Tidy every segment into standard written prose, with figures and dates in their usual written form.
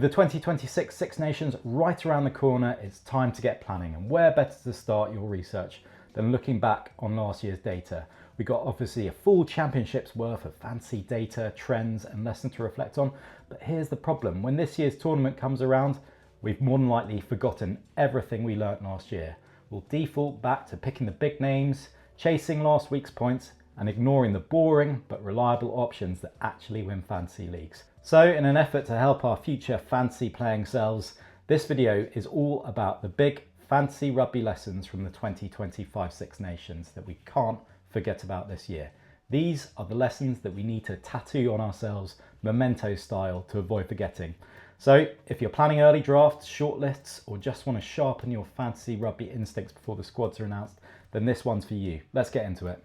the 2026 Six Nations right around the corner, it's time to get planning, and where better to start your research than looking back on last year's data. We got obviously a full championship's worth of fancy data, trends and lessons to reflect on, but here's the problem. When this year's tournament comes around, we've more than likely forgotten everything we learnt last year. We'll default back to picking the big names, chasing last week's points and ignoring the boring but reliable options that actually win fantasy leagues. So in an effort to help our future fantasy playing selves, this video is all about the big fantasy rugby lessons from the 2025 Six Nations that we can't forget about this year. These are the lessons that we need to tattoo on ourselves, Memento style, to avoid forgetting. So if you're planning early drafts, shortlists, or just want to sharpen your fantasy rugby instincts before the squads are announced, then this one's for you. Let's get into it.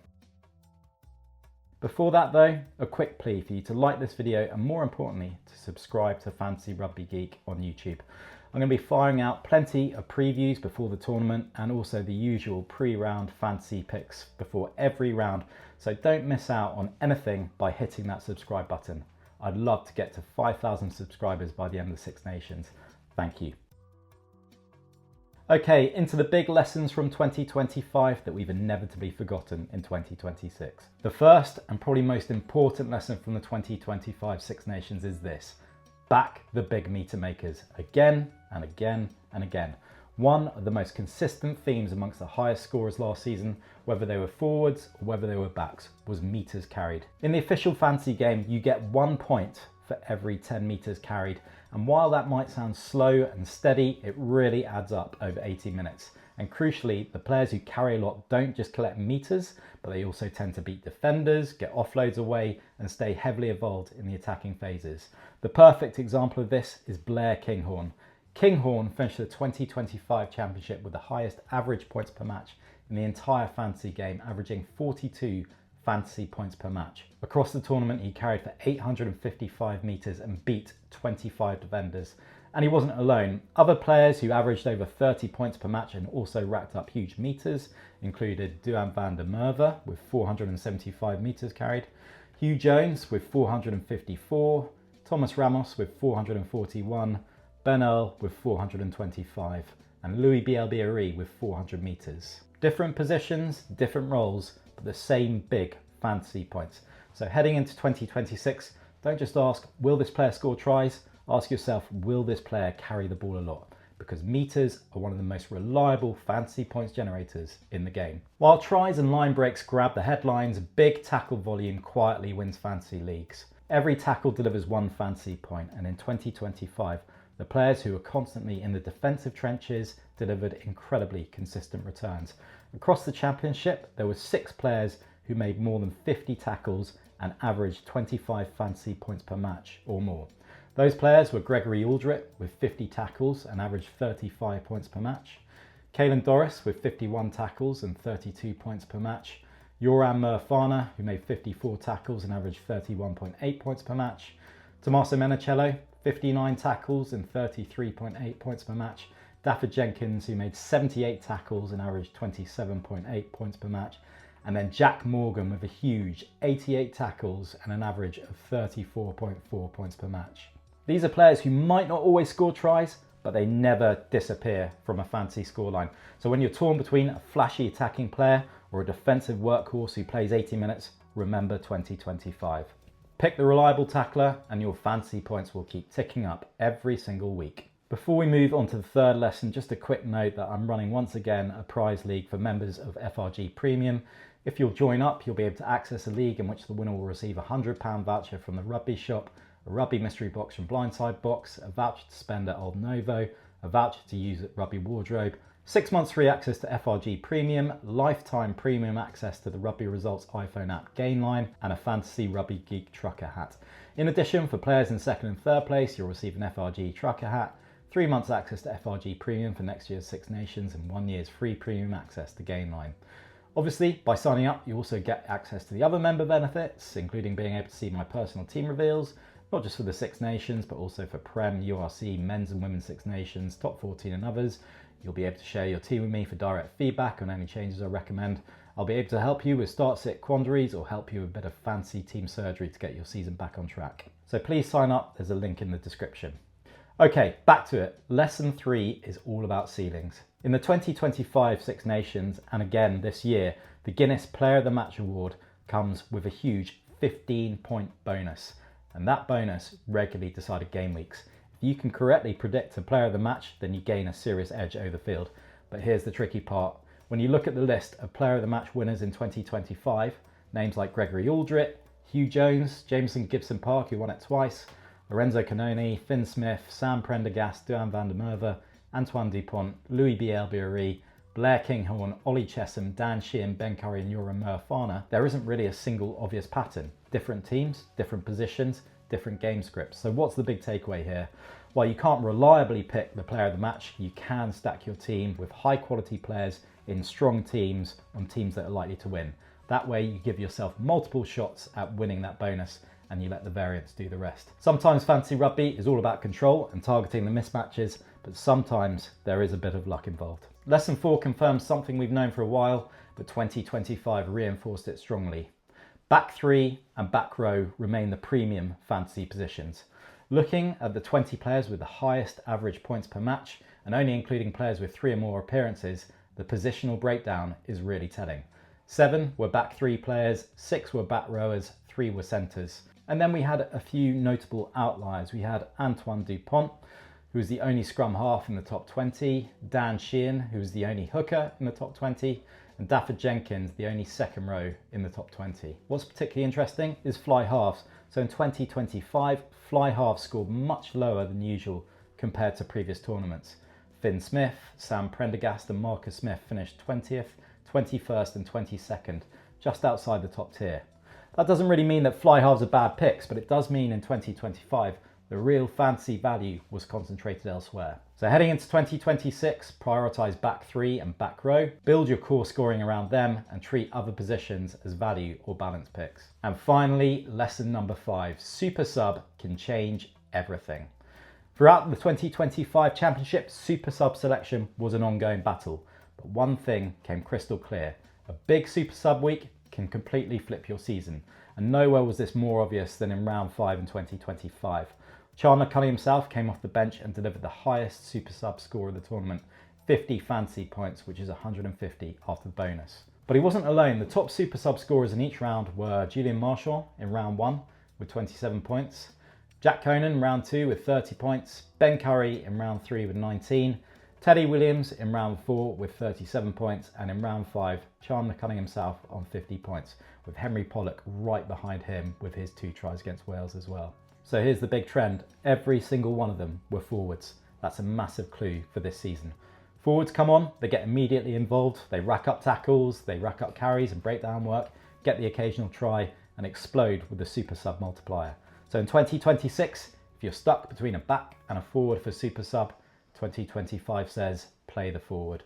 Before that though, a quick plea for you to like this video and more importantly, to subscribe to Fantasy Rugby Geek on YouTube. I'm going to be firing out plenty of previews before the tournament and also the usual pre-round fantasy picks before every round, so don't miss out on anything by hitting that subscribe button. I'd love to get to 5,000 subscribers by the end of the Six Nations. Thank you. Okay, into the big lessons from 2025 that we've inevitably forgotten in 2026. The first and probably most important lesson from the 2025 Six Nations is this: back the big meter makers again and again and again. One of the most consistent themes amongst the highest scorers last season, whether they were forwards or whether they were backs, was meters carried. In the official fantasy game, you get 1 point for every 10 meters carried. And while that might sound slow and steady, it really adds up over 80 minutes. And crucially, the players who carry a lot don't just collect meters, but they also tend to beat defenders, get offloads away, and stay heavily involved in the attacking phases. The perfect example of this is Blair Kinghorn. Kinghorn finished the 2025 championship with the highest average points per match in the entire fantasy game, averaging 42 fantasy points per match. Across the tournament, he carried for 855 meters and beat 25 defenders. And he wasn't alone. Other players who averaged over 30 points per match and also racked up huge meters included Duhan van der Merwe with 475 meters carried, Hugh Jones with 454, Thomas Ramos with 441, Ben Earl with 425, and Louis Bielbieri with 400 meters. Different positions, different roles, but the same big fantasy points. So heading into 2026, don't just ask, will this player score tries? Ask yourself, will this player carry the ball a lot? Because meters are one of the most reliable fantasy points generators in the game. While tries and line breaks grab the headlines, big tackle volume quietly wins fantasy leagues. Every tackle delivers 1 fantasy point, and in 2025, the players who are constantly in the defensive trenches delivered incredibly consistent returns. Across the championship, there were 6 players who made more than 50 tackles and averaged 25 fantasy points per match or more. Those players were Gregory Aldrit with 50 tackles and averaged 35 points per match, Caelan Doris with 51 tackles and 32 points per match, Joran Murfana, who made 54 tackles and averaged 31.8 points per match, Tommaso Menicello, 59 tackles and 33.8 points per match, Dafford Jenkins, who made 78 tackles and averaged 27.8 points per match, and then Jack Morgan with a huge 88 tackles and an average of 34.4 points per match. These are players who might not always score tries, but they never disappear from a fantasy scoreline. So when you're torn between a flashy attacking player or a defensive workhorse who plays 80 minutes, remember 2025. Pick the reliable tackler and your fantasy points will keep ticking up every single week. Before we move on to the third lesson, just a quick note that I'm running once again a prize league for members of FRG Premium. If you'll join up, you'll be able to access a league in which the winner will receive a £100 voucher from the Rugby Shop, a Rugby Mystery Box from Blindside Box, a voucher to spend at Old Novo, a voucher to use at Rugby Wardrobe, 6 months free access to FRG Premium, lifetime premium access to the Rugby Results iPhone app Gainline, and a Fantasy Rugby Geek trucker hat. In addition, for players in second and third place, you'll receive an FRG trucker hat, 3 months access to FRG Premium for next year's Six Nations, and 1 year's free premium access to Gainline. Obviously, by signing up, you also get access to the other member benefits, including being able to see my personal team reveals, not just for the Six Nations, but also for Prem, URC, Men's and Women's Six Nations, Top 14 and others. You'll be able to share your team with me for direct feedback on any changes I recommend. I'll be able to help you with start-sit quandaries or help you with a bit of fancy team surgery to get your season back on track. So please sign up, there's a link in the description. Okay, back to it. Lesson 3 is all about ceilings. In the 2025 Six Nations, and again this year, the Guinness Player of the Match award comes with a huge 15-point bonus. And that bonus regularly decided game weeks. If you can correctly predict a player of the match, then you gain a serious edge over the field. But here's the tricky part. When you look at the list of player of the match winners in 2025, names like Gregory Aldrit, Hugh Jones, Jameson Gibson-Park, who won it twice, Lorenzo Canoni, Finn Smith, Sam Prendergast, Duhan van der Merwe, Antoine Dupont, Louis Bielbieri, Blair Kinghorn, Ollie Chesham, Dan Sheehan, Ben Curry and Yoram Murfana, there isn't really a single obvious pattern. Different teams, different positions, different game scripts. So what's the big takeaway here? While you can't reliably pick the player of the match, you can stack your team with high quality players in strong teams on teams that are likely to win. That way you give yourself multiple shots at winning that bonus and you let the variance do the rest. Sometimes fantasy rugby is all about control and targeting the mismatches, but sometimes there is a bit of luck involved. Lesson 4 confirms something we've known for a while, but 2025 reinforced it strongly. Back 3 and back row remain the premium fantasy positions. Looking at the 20 players with the highest average points per match, and only including players with 3 or more appearances, the positional breakdown is really telling. 7 were back 3 players, 6 were back rowers, 3 were centres. And then we had a few notable outliers. We had Antoine Dupont, who was the only scrum half in the top 20, Dan Sheehan, who was the only hooker in the top 20, and Dafford Jenkins, the only second row in the top 20. What's particularly interesting is fly halves. So in 2025, fly halves scored much lower than usual compared to previous tournaments. Finn Smith, Sam Prendergast and Marcus Smith finished 20th, 21st and 22nd, just outside the top tier. That doesn't really mean that fly halves are bad picks, but it does mean in 2025, the real fantasy value was concentrated elsewhere. So heading into 2026, prioritise back 3 and back row, build your core scoring around them and treat other positions as value or balance picks. And finally, lesson number 5, Supersub can change everything. Throughout the 2025 Championship, Supersub selection was an ongoing battle, but one thing came crystal clear. A big Supersub week can completely flip your season, and nowhere was this more obvious than in round 5 in 2025. Chandler Cunningham South came off the bench and delivered the highest Supersub score of the tournament, 50 fantasy points, which is 150 after the bonus. But he wasn't alone. The top Supersub scorers in each round were Julian Marshall in round 1 with 27 points, Jack Conan in round 2 with 30 points, Ben Curry in round 3 with 19, Teddy Williams in round 4 with 37 points, and in round 5, Chandler Cunningham South on 50 points, with Henry Pollock right behind him with his 2 tries against Wales as well. So here's the big trend. Every single one of them were forwards. That's a massive clue for this season. Forwards come on, they get immediately involved, they rack up tackles, they rack up carries and breakdown work, get the occasional try and explode with the Supersub multiplier. So in 2026, if you're stuck between a back and a forward for Supersub, 2025 says play the forward.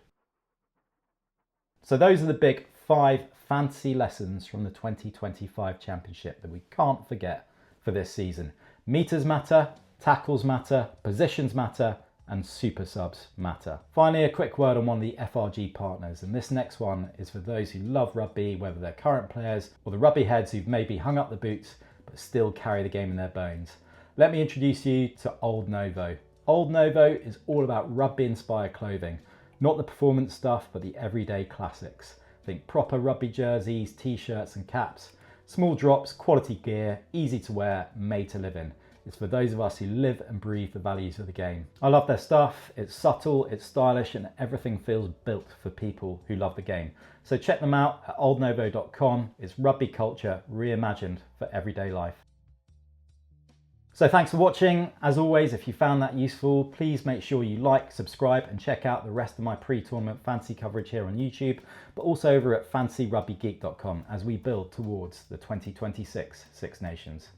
So those are the big 5 fantasy lessons from the 2025 Championship that we can't forget for this season. Meters matter, tackles matter, positions matter, and Supersubs matter. Finally, a quick word on one of the FRG partners, and this next one is for those who love rugby, whether they're current players or the rugby heads who've maybe hung up the boots but still carry the game in their bones. Let me introduce you to Old Novo. Old Novo is all about rugby-inspired clothing, not the performance stuff, but the everyday classics. Think proper rugby jerseys, t-shirts and caps. Small drops, quality gear, easy to wear, made to live in. It's for those of us who live and breathe the values of the game. I love their stuff, it's subtle, it's stylish, and everything feels built for people who love the game. So check them out at oldnovo.com. It's rugby culture reimagined for everyday life. So thanks for watching. As always, if you found that useful, please make sure you like, subscribe, and check out the rest of my pre-tournament fantasy coverage here on YouTube, but also over at fantasyrugbygeek.com as we build towards the 2026 Six Nations.